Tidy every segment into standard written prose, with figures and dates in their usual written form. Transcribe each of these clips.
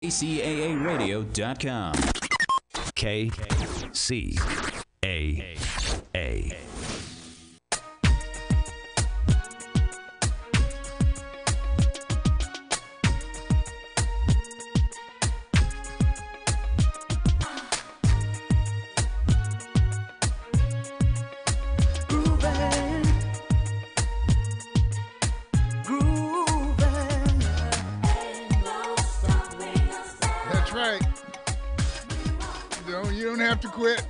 KCAAradio.com. KCAA. To quit.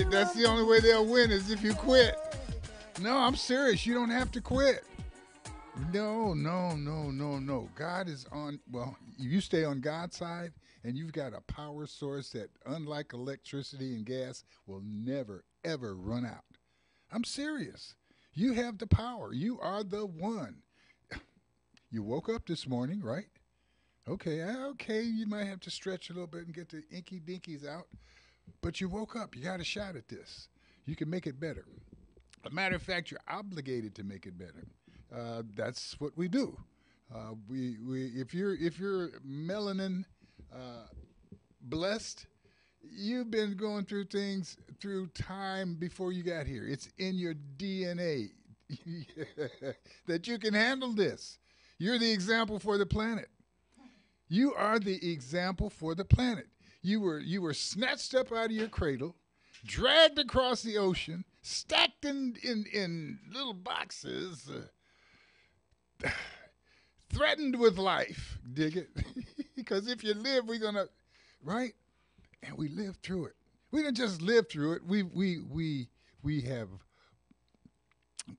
That's the only way they'll win is if you quit. No, I'm serious. You don't have to quit. No. God is on, well, you stay on God's side and you've got a power source that, unlike electricity and gas, will never, ever run out. I'm serious. You have the power. You are the one. You woke up this morning, right? Okay, you might have to stretch a little bit and get the inky dinkies out. But you woke up. You got a shot at this. You can make it better. As a matter of fact, you're obligated to make it better. That's what we do. If you're melanin blessed, you've been going through things through time before you got here. It's in your DNA that you can handle this. You're the example for the planet. You are the example for the planet. You were snatched up out of your cradle, dragged across the ocean, stacked in little boxes, threatened with life. Dig it? Because if you live, we're gonna, right? And we lived through it. We didn't just live through it. We have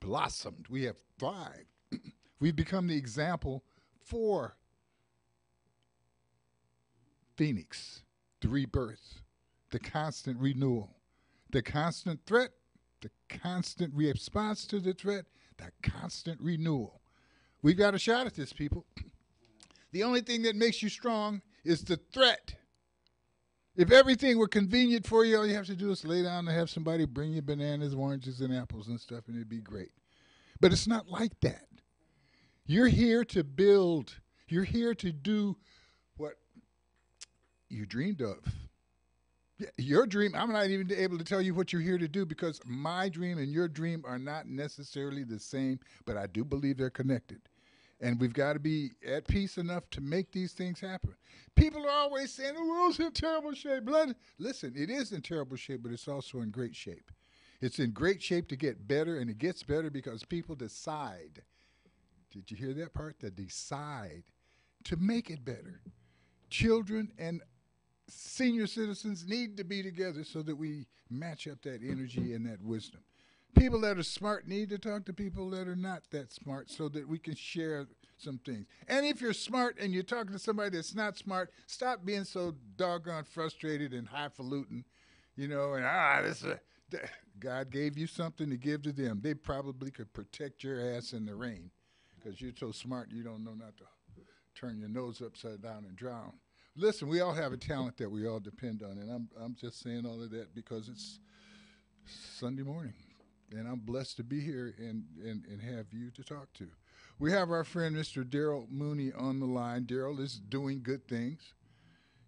blossomed. We have thrived. We've become the example for Phoenix. The rebirth, the constant renewal, the constant threat, the constant response to the threat, the constant renewal. We've got a shot at this, people. The only thing that makes you strong is the threat. If everything were convenient for you, all you have to do is lay down and have somebody bring you bananas, oranges, and apples and stuff, and it'd be great. But it's not like that. You're here to build. You're here to do what you dreamed of. Your dream, I'm not even able to tell you what you're here to do because my dream and your dream are not necessarily the same, but I do believe they're connected. And we've got to be at peace enough to make these things happen. People are always saying the world's in terrible shape. Listen, it is in terrible shape, but it's also in great shape. It's in great shape to get better, and it gets better because people decide. Did you hear that part? They decide to make it better. Children and senior citizens need to be together so that we match up that energy and that wisdom. People that are smart need to talk to people that are not that smart so that we can share some things. And if you're smart and you're talking to somebody that's not smart, stop being so doggone frustrated and highfalutin, and God gave you something to give to them. They probably could protect your ass in the rain because you're so smart you don't know not to turn your nose upside down and drown. Listen, we all have a talent that we all depend on, and I'm just saying all of that because it's Sunday morning, and I'm blessed to be here and have you to talk to. We have our friend Mr. Daryl Mooney on the line. Daryl is doing good things.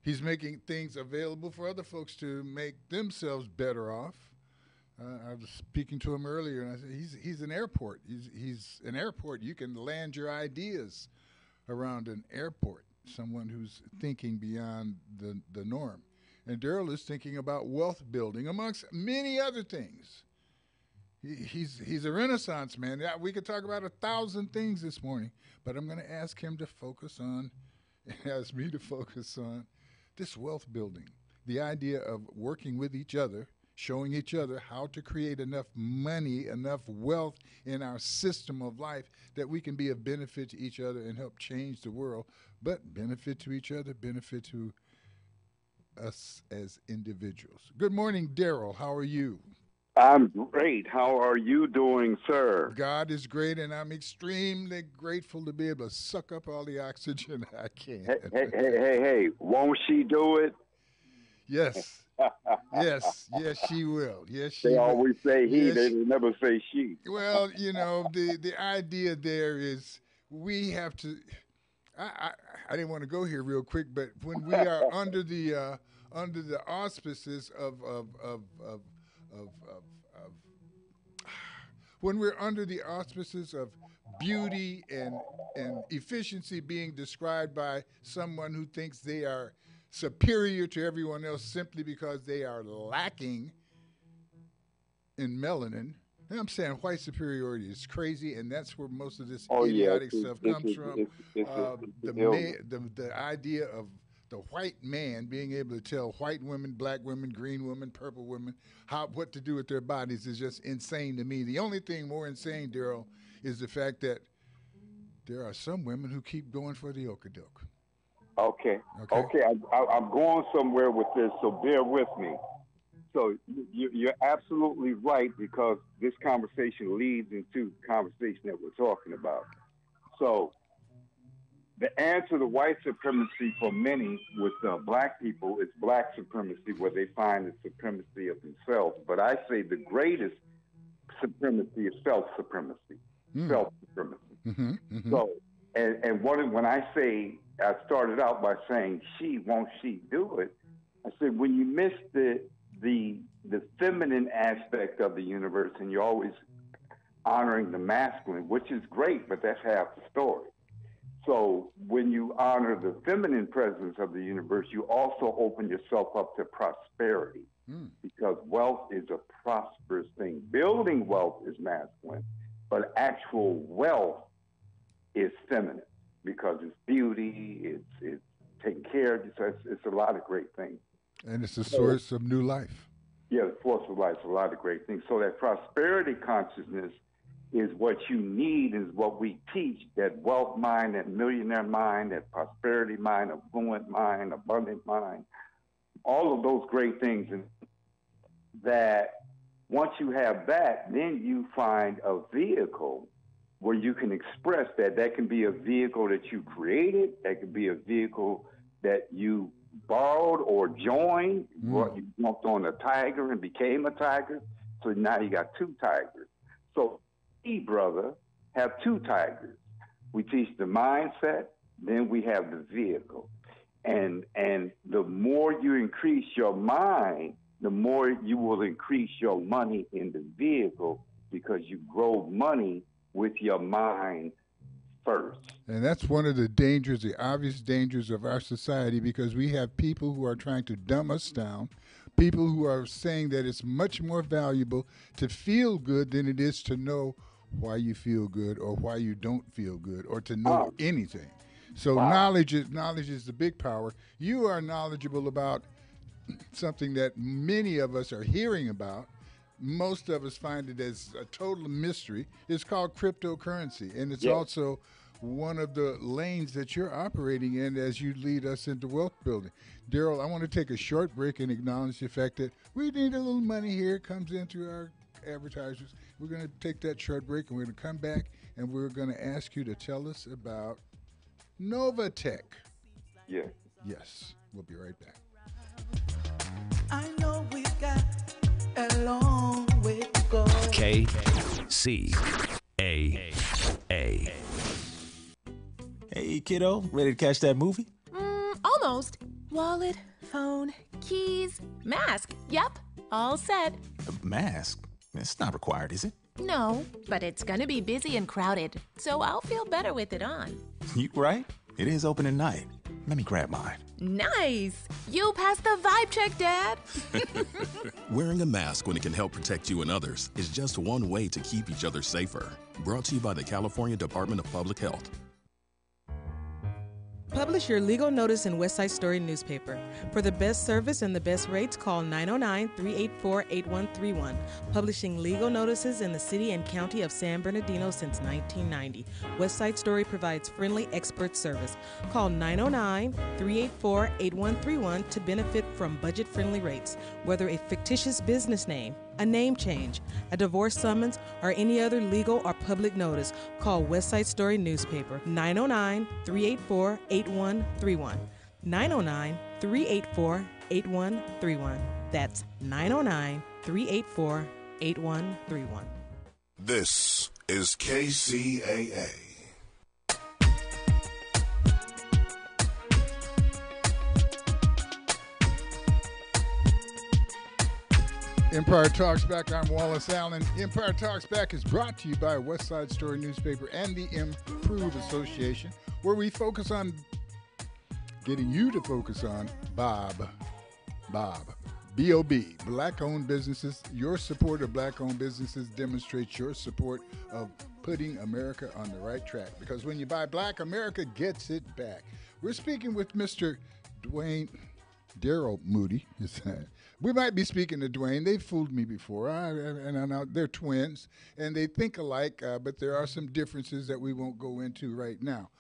He's making things available for other folks to make themselves better off. I was speaking to him earlier, and I said he's an airport. He's an airport. You can land your ideas around an airport. Someone who's thinking beyond the norm. And Daryl is thinking about wealth building, amongst many other things. He's a Renaissance man. Yeah, we could talk about 1,000 things this morning, but I'm going to ask him to focus on, ask me to focus on this wealth building, the idea of working with each other, showing each other how to create enough money, enough wealth in our system of life that we can be of benefit to each other and help change the world, but benefit to each other, benefit to us as individuals. Good morning, Daryl. How are you? I'm great. How are you doing, sir? God is great, and I'm extremely grateful to be able to suck up all the oxygen I can. Hey, won't she do it? Yes. Yes, she will. Yes, she will. They always say he, they never say she. Well, the idea there is we have to, I didn't want to go here real quick, but when we are under the auspices of when we're under the auspices of beauty and efficiency being described by someone who thinks they are superior to everyone else simply because they are lacking in melanin. And I'm saying white superiority is crazy, and that's where most of this idiotic stuff comes from. The idea of the white man being able to tell white women, black women, green women, purple women what to do with their bodies is just insane to me. The only thing more insane, Daryl, is the fact that there are some women who keep going for the okadoke. Okay. I'm going somewhere with this, so bear with me. So you're absolutely right, because this conversation leads into the conversation that we're talking about. So the answer to white supremacy for many with black people is black supremacy, where they find the supremacy of themselves. But I say the greatest supremacy is self-supremacy. Self-supremacy. Mm-hmm, mm-hmm. So, and when I say, I started out by saying, won't she do it? I said, when you miss the feminine aspect of the universe, and you're always honoring the masculine, which is great, but that's half the story. So when you honor the feminine presence of the universe, you also open yourself up to prosperity, because wealth is a prosperous thing. Building wealth is masculine, but actual wealth is feminine, because it's beauty, it's taking care of yourself. It's a lot of great things. And it's the source of new life. Yeah, the source of life is a lot of great things. So that prosperity consciousness is what you need, is what we teach, that wealth mind, that millionaire mind, that prosperity mind, affluent mind, abundant mind, all of those great things. And that once you have that, then you find a vehicle where you can express that. That can be a vehicle that you created. That could be a vehicle that you borrowed or joined. You jumped on a tiger and became a tiger. So now you got two tigers. So we, brother, have two tigers. We teach the mindset, then we have the vehicle. And the more you increase your mind, the more you will increase your money in the vehicle, because you grow money with your mind first. And that's one of the dangers, the obvious dangers of our society, because we have people who are trying to dumb us down, people who are saying that it's much more valuable to feel good than it is to know why you feel good or why you don't feel good, or to know anything. So knowledge is the big power. You are knowledgeable about something that many of us are hearing about. Most of us find it as a total mystery. It's called cryptocurrency, and it's also one of the lanes that you're operating in as you lead us into wealth building. Daryl, I want to take a short break and acknowledge the fact that we need a little money here. It comes in through our advertisers. We're going to take that short break, and we're going to come back, and we're going to ask you to tell us about Novatech. Yeah. Yes. We'll be right back. I know we've got a long way to go. KCAA. Hey, kiddo, ready to catch that movie? Almost. Wallet, phone, keys, mask. Yep, all set. A mask? It's not required, is it? No, but it's gonna be busy and crowded, so I'll feel better with it on. You right? It is open at night. Let me grab mine. Nice! You passed the vibe check, Dad! Wearing a mask when it can help protect you and others is just one way to keep each other safer. Brought to you by the California Department of Public Health. Publish your legal notice in West Side Story newspaper. For the best service and the best rates, call 909-384-8131. Publishing legal notices in the city and county of San Bernardino since 1990. West Side Story provides friendly expert service. Call 909-384-8131 to benefit from budget-friendly rates. Whether a fictitious business name, a name change, a divorce summons, or any other legal or public notice, call West Side Story newspaper 909-384-8131. 909-384-8131. That's 909-384-8131. This is KCAA. Empire Talks Back. I'm Wallace Allen. Empire Talks Back is brought to you by West Side Story Newspaper and the Improve Association, where we focus on getting you to focus on Bob, B-O-B, Black-owned businesses. Your support of Black-owned businesses demonstrates your support of putting America on the right track. Because when you buy Black, America gets it back. We're speaking with Mr. Daryl Moody. We might be speaking to Dwayne. They've fooled me before, and I know they're twins, and they think alike, but there are some differences that we won't go into right now.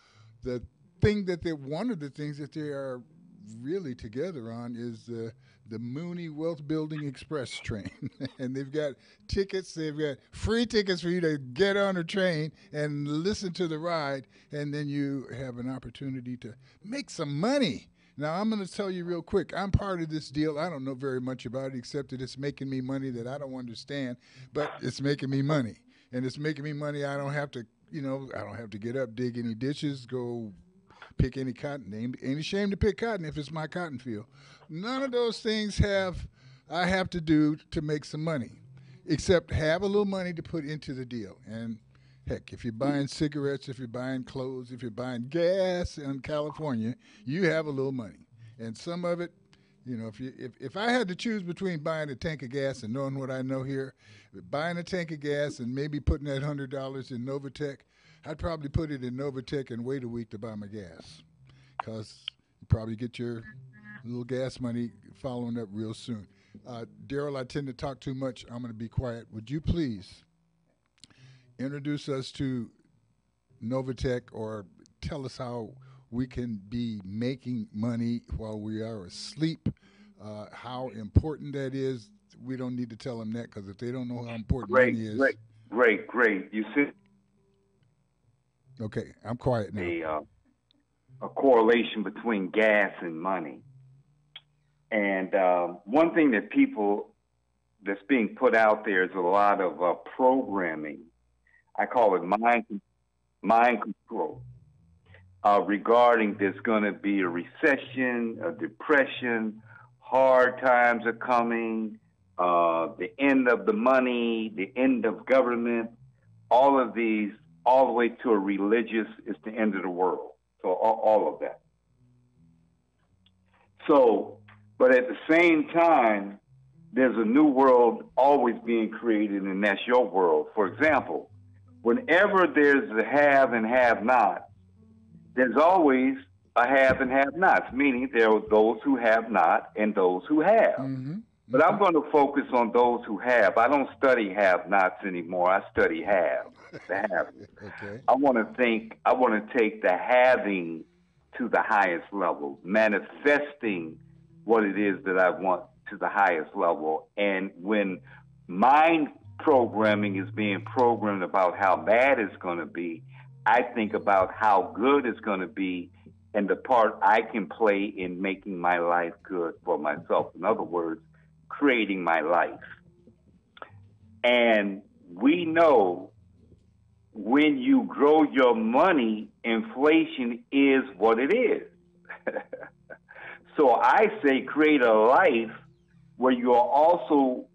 One of the things that they are really together on is the Mooney Wealth Building Express train. And they've got tickets. They've got free tickets for you to get on a train and listen to the ride, and then you have an opportunity to make some money. Now, I'm going to tell you real quick, I'm part of this deal. I don't know very much about it except that it's making me money that I don't understand, but it's making me money. And it's making me money I don't have to, I don't have to get up, dig any ditches, go pick any cotton. Ain't ashamed to pick cotton if it's my cotton field. None of those things I have to do to make some money, except have a little money to put into the deal. And heck, if you're buying cigarettes, if you're buying clothes, if you're buying gas in California, you have a little money. And some of it, if I had to choose between buying a tank of gas and knowing what I know here, buying a tank of gas and maybe putting that $100 in Novatech, I'd probably put it in Novatech and wait a week to buy my gas, because you probably get your little gas money following up real soon. Daryl, I tend to talk too much. I'm going to be quiet. Would you please introduce us to Novatech, or tell us how we can be making money while we are asleep, how important that is. We don't need to tell them that, because if they don't know how important money is. Great. You see, okay, I'm quiet now. A correlation between gas and money. And one thing that's being put out there is a lot of programming. I call it mind control, regarding there's going to be a recession, a depression, hard times are coming, the end of the money, the end of government, all of these, all the way to a religious, it's the end of the world. So all of that. So, but at the same time, there's a new world always being created, and that's your world. For example, whenever there's a have and have not, there's always a have and have nots, meaning there are those who have not and those who have. Mm-hmm. But I'm going to focus on those who have. I don't study have nots anymore. I study have. The have. Okay. I want to take the having to the highest level, manifesting what it is that I want to the highest level. And when mind programming is being programmed about how bad it's going to be, I think about how good it's going to be and the part I can play in making my life good for myself. In other words, creating my life. And we know when you grow your money, inflation is what it is. So I say create a life where you are also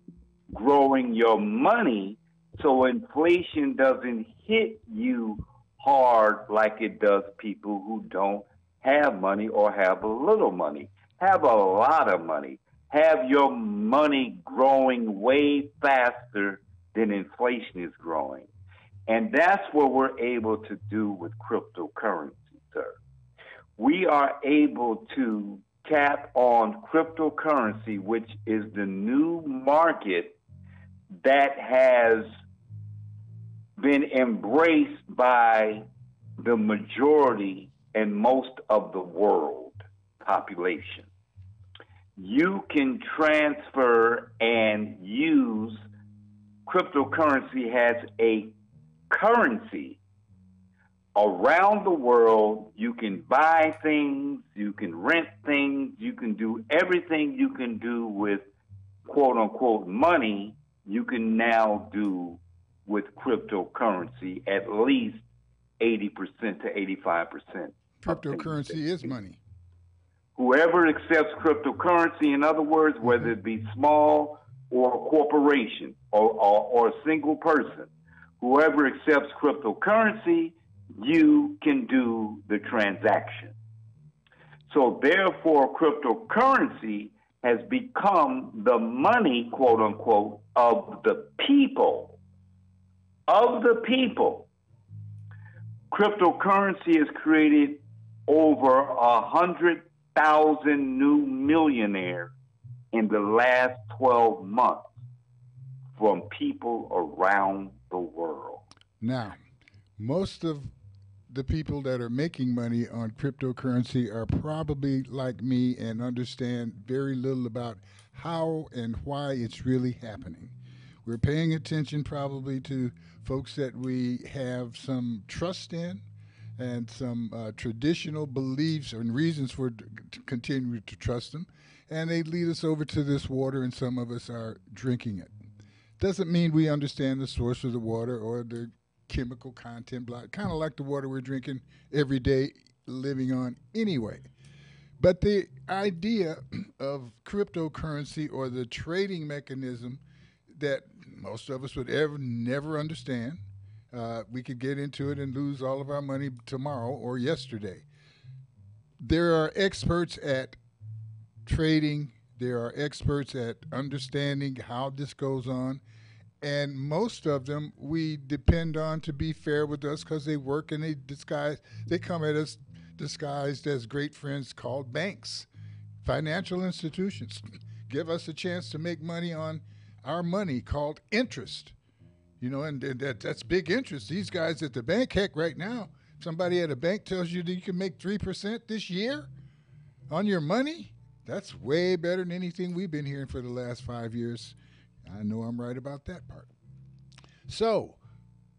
growing your money so inflation doesn't hit you hard like it does people who don't have money or have a little money. Have a lot of money. Have your money growing way faster than inflation is growing. And that's what we're able to do with cryptocurrency, sir. We are able to tap on cryptocurrency, which is the new market that has been embraced by the majority and most of the world population. You can transfer and use cryptocurrency as a currency around the world. You can buy things, you can rent things, you can do everything you can do with quote unquote money, you can now do with cryptocurrency, at least 80% to 85%. Cryptocurrency is money. Whoever accepts cryptocurrency, in other words, whether it be small, or a corporation or a single person, whoever accepts cryptocurrency, you can do the transaction. So therefore, cryptocurrency has become the money, quote unquote, of the people. Of the people. Cryptocurrency has created over 100,000 new millionaires in the last 12 months from people around the world. Now, most of the people that are making money on cryptocurrency are probably like me and understand very little about how and why it's really happening. We're paying attention probably to folks that we have some trust in and some traditional beliefs and reasons for continuing to trust them, and they lead us over to this water, and some of us are drinking it. Doesn't mean we understand the source of the water or the chemical content, kind of like the water we're drinking every day, living on anyway. But the idea of cryptocurrency or the trading mechanism that most of us would never understand, we could get into it and lose all of our money tomorrow or yesterday. There are experts at trading. There are experts at understanding how this goes on. And most of them we depend on to be fair with us because they work and they come at us disguised as great friends called banks, financial institutions. Give us a chance to make money on our money called interest. You know, and that's big interest. These guys at the bank, heck, right now, somebody at a bank tells you that you can make 3% this year on your money. That's way better than anything we've been hearing for the last 5 years. I know I'm right about that part. So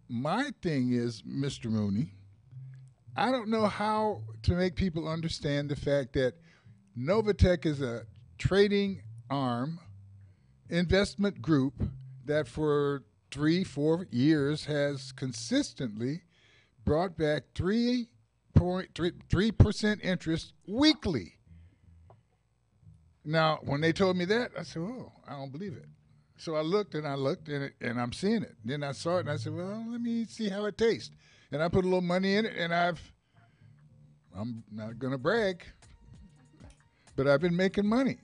my thing is, Mr. Mooney, I don't know how to make people understand the fact that Novatech is a trading arm, investment group that for 3-4 years has consistently brought back 3% interest weekly. Now, when they told me that, I said, oh, I don't believe it. So I looked and and I'm seeing it. Then I saw it and I said, well, let me see how it tastes. And I put a little money in it, and I'm not going to brag, but I've been making money.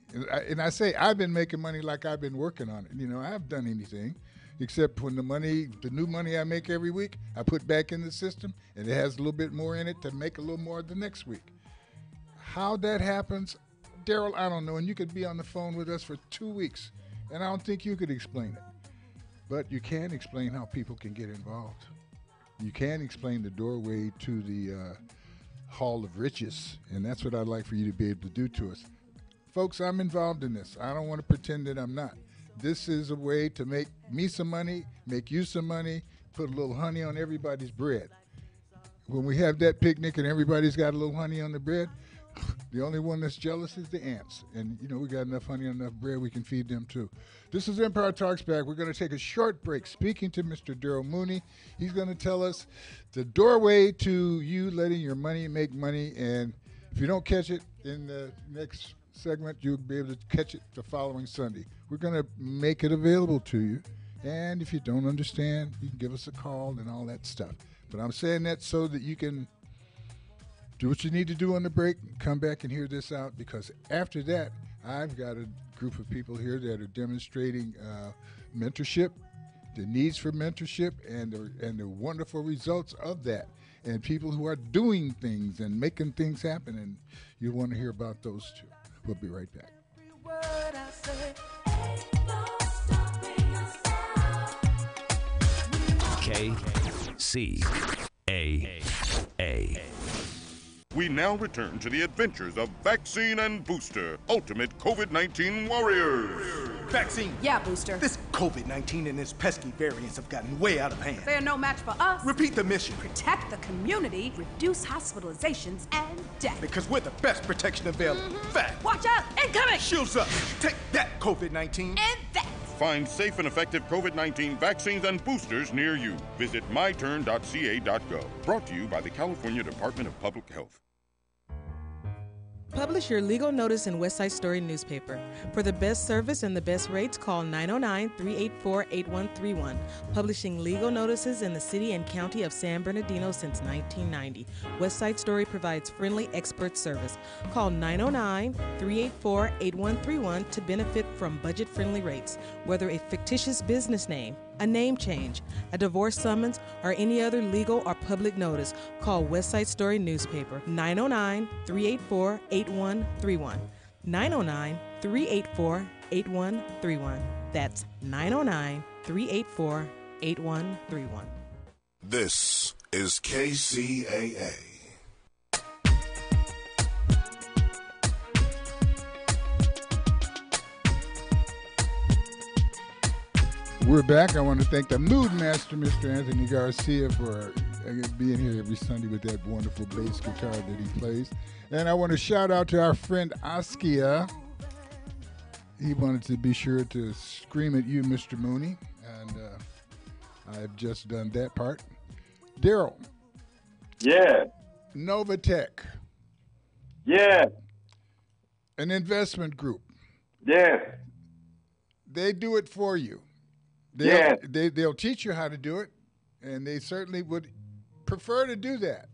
And I say I've been making money like I've been working on it. You know, I haven't done anything except when the new money I make every week, I put back in the system, and it has a little bit more in it to make a little more the next week. How that happens, Daryl, I don't know. And you could be on the phone with us for 2 weeks, and I don't think you could explain it. But you can explain how people can get involved. You can explain the doorway to the Hall of Riches, and that's what I'd like for you to be able to do to us. Folks, I'm involved in this. I don't want to pretend that I'm not. This is a way to make me some money, make you some money, put a little honey on everybody's bread. When we have that picnic and everybody's got a little honey on the bread, the only one that's jealous is the ants. And, you know, we got enough honey on enough bread, we can feed them too. This is Empire Talks Back. We're going to take a short break. Speaking to Mr. Daryl Mooney, he's going to tell us the doorway to you letting your money make money. And if you don't catch it in the next segment, you'll be able to catch it the following Sunday. We're going to make it available to you. And if you don't understand, you can give us a call and all that stuff. But I'm saying that so that you can do what you need to do on the break, come back and hear this out, because after that, I've got a group of people here that are demonstrating mentorship, the needs for mentorship, and the wonderful results of that, and people who are doing things and making things happen, and you'll want to hear about those too. We'll be right back. KCAA. We now return to the adventures of Vaccine and Booster, Ultimate COVID-19 Warriors. Vaccine. Yeah, Booster. This COVID-19 and its pesky variants have gotten way out of hand. They are no match for us. Repeat the mission. Protect the community, reduce hospitalizations and death. Because we're the best protection available. Fact. Watch out! Incoming! Shields up. Take that, COVID-19. And that. Find safe and effective COVID-19 vaccines and boosters near you. Visit myturn.ca.gov. Brought to you by the California Department of Public Health. Publish your legal notice in West Side Story newspaper. For the best service and the best rates, call 909-384-8131. Publishing legal notices in the city and county of San Bernardino since 1990. West Side Story provides friendly expert service. Call 909-384-8131 to benefit from budget-friendly rates. Whether a fictitious business name, a name change, a divorce summons, or any other legal or public notice, call West Side Story newspaper 909-384-8131. 909-384-8131. That's 909-384-8131. This is KCAA. We're back. I want to thank the mood master, Mr. Anthony Garcia, for being here every Sunday with that wonderful bass guitar that he plays. And I want to shout out to our friend Askia. He wanted to be sure to scream at you, Mr. Mooney, and I've just done that part. Daryl. Yeah. Novatech. Yeah. An investment group. Yes. They do it for you. They'll teach you how to do it, and they certainly would prefer to do that.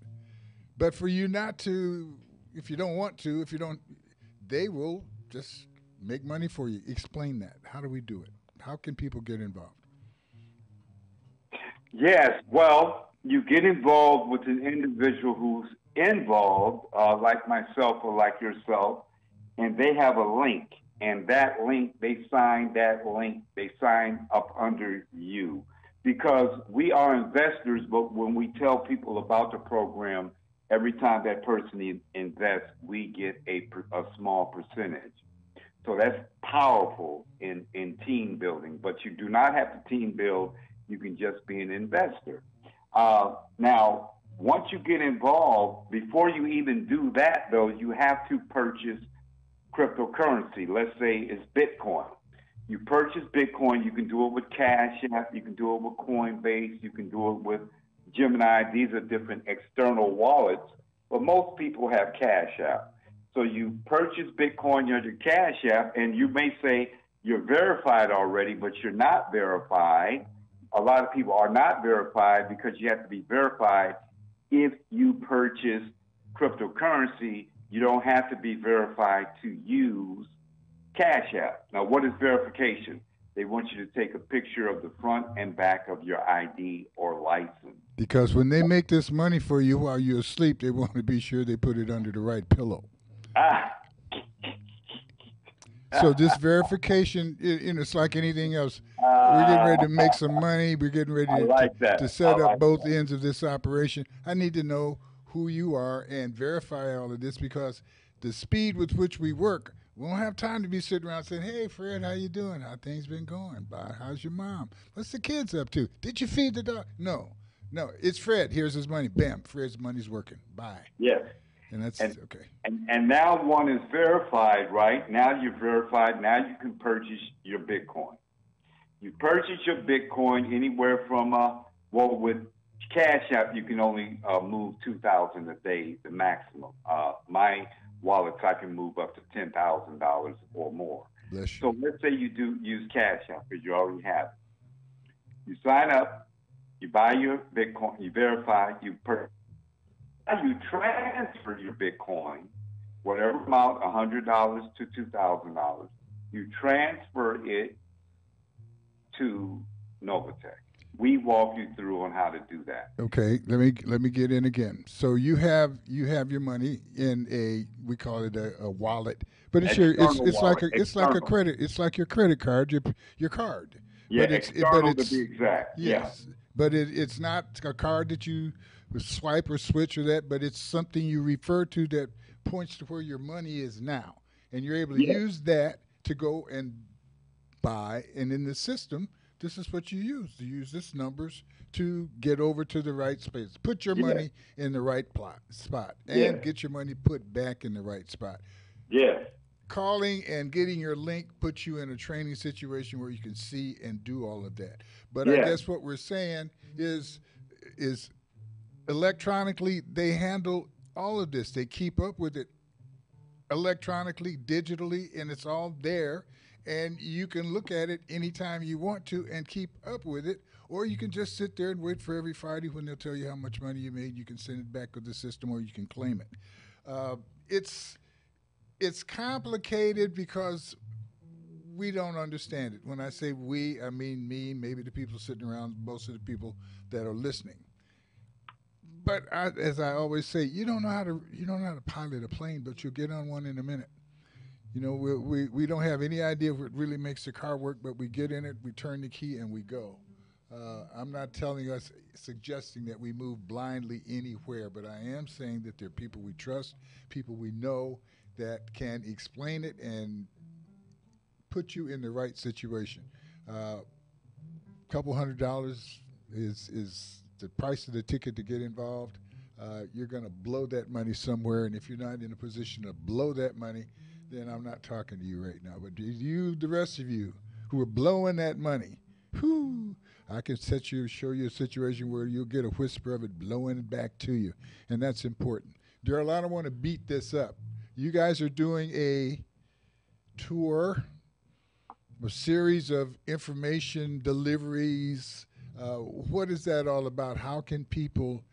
But for you not to, if you don't want to, they will just make money for you. Explain that. How do we do it? How can people get involved? Yes, well, you get involved with an individual who's involved, like myself or like yourself, and they have a link. And that link, they sign up under you. Because we are investors, but when we tell people about the program, every time that person invests, we get a small percentage. So that's powerful in team building. But you do not have to team build. You can just be an investor. Now, once you get involved, before you even do that, though, you have to purchase cryptocurrency. Let's say it's Bitcoin. You purchase Bitcoin, you can do it with Cash App, you can do it with Coinbase, you can do it with Gemini. These are different external wallets, but most people have Cash App. So you purchase Bitcoin under Cash App, and you may say you're verified already, but you're not verified. A lot of people are not verified because you have to be verified if you purchase cryptocurrency. You don't have to be verified to use Cash App. Now, what is verification? They want you to take a picture of the front and back of your ID or license. Because when they make this money for you while you're asleep, they want to be sure they put it under the right pillow. So this verification, it's like anything else. We're getting ready to make some money. We're getting ready to set up both ends of this operation. I need to know who you are and verify all of this, because the speed with which we work, we won't have time to be sitting around saying, hey, Fred, how you doing? How things been going? Bye. How's your mom? What's the kids up to? Did you feed the dog? No, it's Fred. Here's his money. Bam, Fred's money's working. Bye. Yes. And that's okay. And now one is verified, right? Now you're verified. Now you can purchase your Bitcoin. You purchase your Bitcoin anywhere from, with Cash App, you can only move $2,000 a day, the maximum. My wallets, I can move up to $10,000 or more. So let's say you do use Cash App because you already have it. You sign up, you buy your Bitcoin, you verify, you transfer your Bitcoin, whatever amount, $100 to $2,000. You transfer it to Novatech. We walk you through on how to do that. Okay, let me get in again. So you have your money in we call it a wallet, but it's like a credit. It's like your credit card, your card. Yeah, external to be exact. Yes, yeah. But it's not a card that you swipe or switch or that, but it's something you refer to that points to where your money is now, and you're able to use that to go and buy. And in the system, this is what you use. You use this numbers to get over to the right space. Put your money in the right spot and get your money put back in the right spot. Yeah. Calling and getting your link puts you in a training situation where you can see and do all of that. But I guess what we're saying is electronically they handle all of this. They keep up with it electronically, digitally, and it's all there. And you can look at it anytime you want to and keep up with it. Or you can just sit there and wait for every Friday when they'll tell you how much money you made. You can send it back to the system or you can claim it. It's complicated because we don't understand it. When I say we, I mean me, maybe the people sitting around, most of the people that are listening. But as I always say, you don't know how to pilot a plane, but you'll get on one in a minute. You know, we don't have any idea what really makes the car work, but we get in it, we turn the key, and we go. I'm not suggesting that we move blindly anywhere, but I am saying that there are people we trust, people we know that can explain it and put you in the right situation. Couple $100 is the price of the ticket to get involved. You're going to blow that money somewhere, and if you're not in a position to blow that money, then I'm not talking to you right now. But you, the rest of you who are blowing that money, I can show you a situation where you'll get a whisper of it blowing back to you, and that's important. Daryl, I don't want to beat this up. You guys are doing a tour, a series of information deliveries. What is that all about? How can people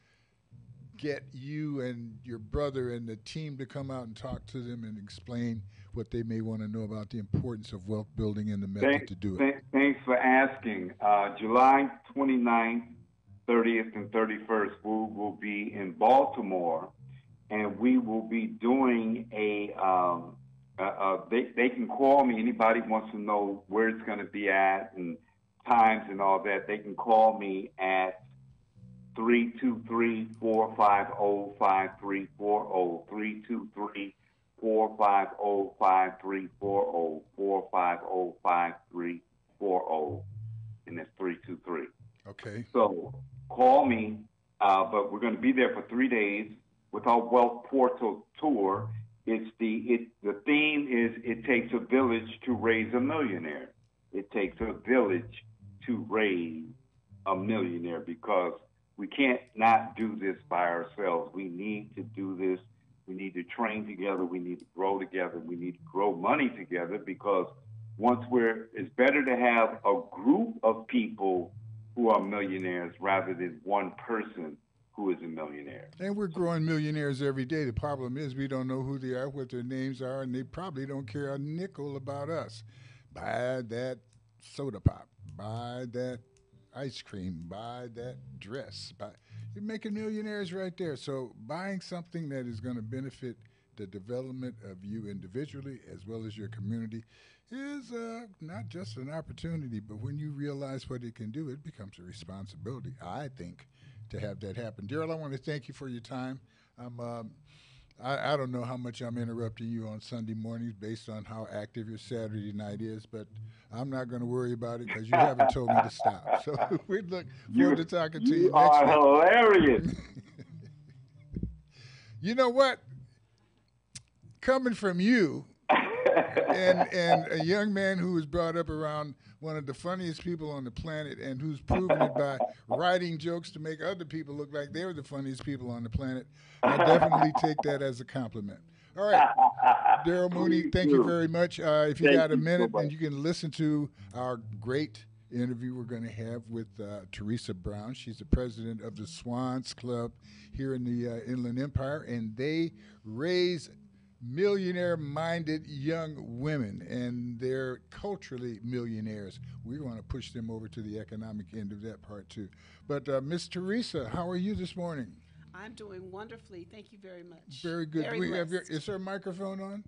get you and your brother and the team to come out and talk to them and explain what they may want to know about the importance of wealth building and the method to do it? Thanks for asking. July 29th, 30th, and 31st, we will be in Baltimore, and we will be doing they can call me. Anybody wants to know where it's going to be at and times and all that, they can call me at 323-450-5340, 323-450-5340, 450-5340, and that's 323. Okay. So call me, but we're going to be there for 3 days with our Wealth Portal tour. The theme is it takes a village to raise a millionaire. It takes a village to raise a millionaire because we can't not do this by ourselves. We need to do this. We need to train together. We need to grow together. We need to grow money together because it's better to have a group of people who are millionaires rather than one person who is a millionaire. And we're growing millionaires every day. The problem is we don't know who they are, what their names are, and they probably don't care a nickel about us. Buy that soda pop. Buy that ice cream. Buy that dress. You're making millionaires right there. So buying something that is going to benefit the development of you individually as well as your community is not just an opportunity, but when you realize what it can do, it becomes a responsibility, I think, to have that happen. Daryl, I want to thank you for your time. I don't know how much I'm interrupting you on Sunday mornings based on how active your Saturday night is, but I'm not going to worry about it because you haven't told me to stop. So we look forward to talking to you next week. You are hilarious. You know what? Coming from you and a young man who was brought up around one of the funniest people on the planet and who's proven it by writing jokes to make other people look like they're the funniest people on the planet, I definitely take that as a compliment. All right, Daryl Mooney, thank you very much. If you got a minute, and you can listen to our great interview we're going to have with Teresa Brown. She's the president of the Swans Club here in the Inland Empire, and they raise millionaire-minded young women, and they're culturally millionaires. We want to push them over to the economic end of that part, too. But Miss Teresa, how are you this morning? I'm doing wonderfully. Thank you very much. Very good. Very Is there a microphone on?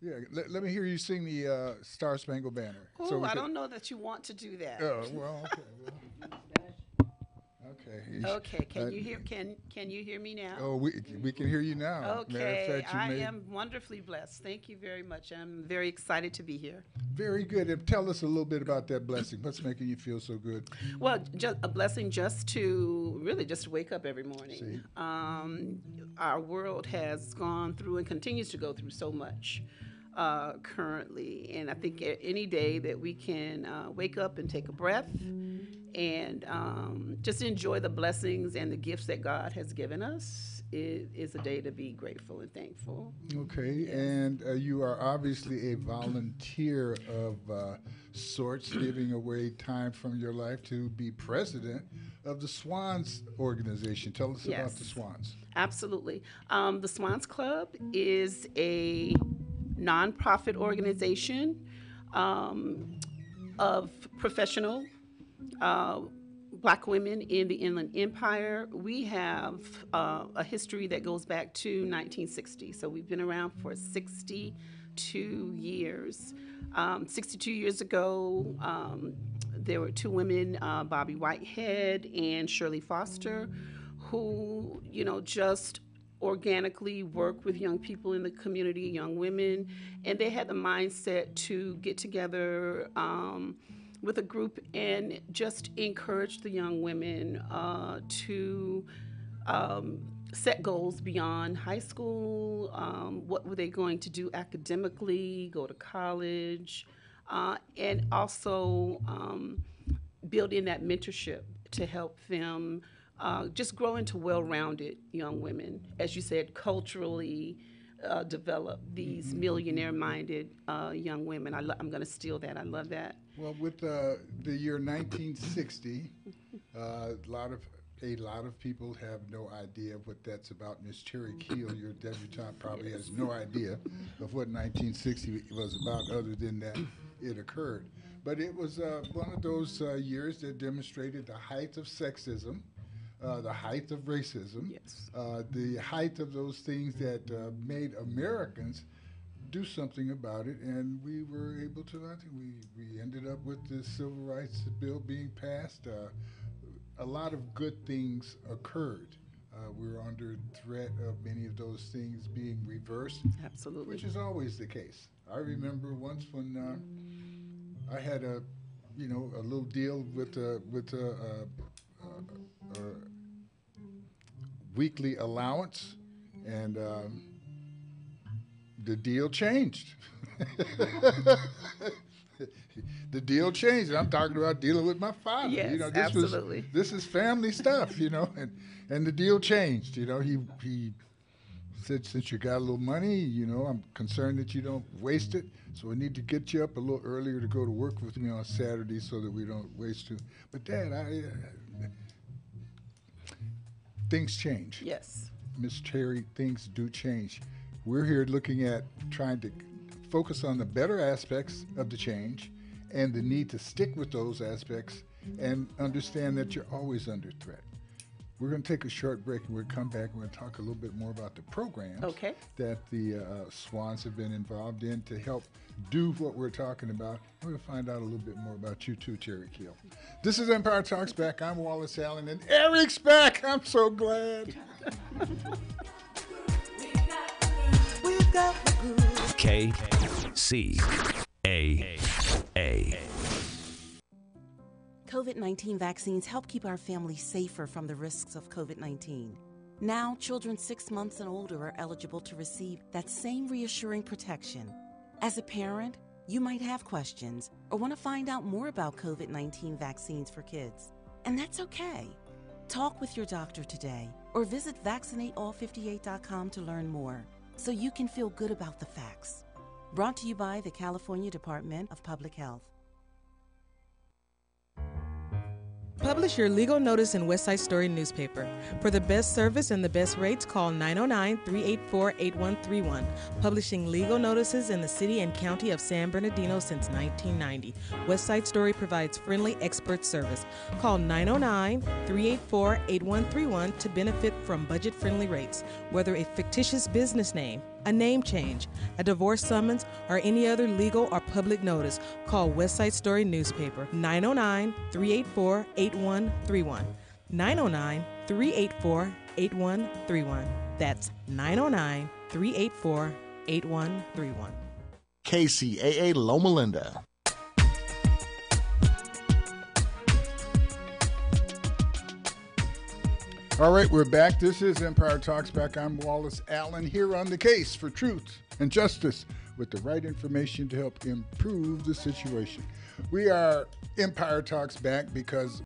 Yeah, let me hear you sing the Star Spangled Banner. Oh, I don't know that you want to do that. Oh, well, okay. Okay. Can you hear me now? Oh, we can hear you now. Okay. I am wonderfully blessed. Thank you very much. I'm very excited to be here. Very good. And tell us a little bit about that blessing. What's making you feel so good? Well, just a blessing just to wake up every morning. Our world has gone through and continues to go through so much currently, and I think any day that we can wake up and take a breath and just enjoy the blessings and the gifts that God has given us is a day to be grateful and thankful. Okay, Yes. and you are obviously a volunteer of sorts, giving away time from your life to be president of the Swans organization. Tell us about the Swans. Absolutely. The Swans Club is a nonprofit organization of professional Black women in the Inland Empire. We have a history that goes back to 1960, so we've been around for 62 years. 62 years ago, there were two women, Bobby Whitehead and Shirley Foster, who, just organically work with young people in the community, young women, and they had the mindset to get together with a group and just encourage the young women to set goals beyond high school. What were they going to do academically, go to college, and also build in that mentorship to help them just grow into well-rounded young women, as you said, culturally develop these millionaire-minded young women. I'm going to steal that. I love that. Well, with the year 1960, a lot of people have no idea what that's about. Miss Terry Keel, your debutante, probably has no idea of what 1960 was about, other than that it occurred. But it was one of those years that demonstrated the height of sexism, the height of racism, the height of those things that made Americans do something about it, and we were able to. I think we ended up with the Civil Rights Bill being passed. A lot of good things occurred. We were under threat of many of those things being reversed. Absolutely. Which is always the case. I remember once when I had a little deal with a weekly allowance, and the deal changed. The deal changed. I'm talking about dealing with my father. Yes, this absolutely. This is family stuff, and the deal changed. He said, since you got a little money, I'm concerned that you don't waste it, so we need to get you up a little earlier to go to work with me on Saturday so that we don't waste it. But Dad, things change. Yes. Miss Terry, things do change. We're here looking at trying to focus on the better aspects of the change and the need to stick with those aspects and understand that you're always under threat. We're going to take a short break, and we'll come back and we're going to talk a little bit more about the programs that the Swans have been involved in to help do what we're talking about. We're going to find out a little bit more about you too, Terry Keel. This is Empire Talks Back. I'm Wallace Allen, and Eric's back. I'm so glad. KCAA. COVID-19 vaccines help keep our families safer from the risks of COVID-19. Now, children 6 months and older are eligible to receive that same reassuring protection. As a parent, you might have questions or want to find out more about COVID-19 vaccines for kids. And that's okay. Talk with your doctor today or visit vaccinateall58.com to learn more so you can feel good about the facts. Brought to you by the California Department of Public Health. Publish your legal notice in West Side Story newspaper. For the best service and the best rates, call 909-384-8131. Publishing legal notices in the city and county of San Bernardino since 1990. West Side Story provides friendly expert service. Call 909-384-8131 to benefit from budget-friendly rates. Whether a fictitious business name, a name change, a divorce summons, or any other legal or public notice, call West Side Story newspaper 909-384-8131. 909-384-8131. That's 909-384-8131. KCAA Loma Linda. All right, we're back. This is Empire Talks Back. I'm Wallace Allen, here on the case for truth and justice with the right information to help improve the situation. We are Empire Talks Back because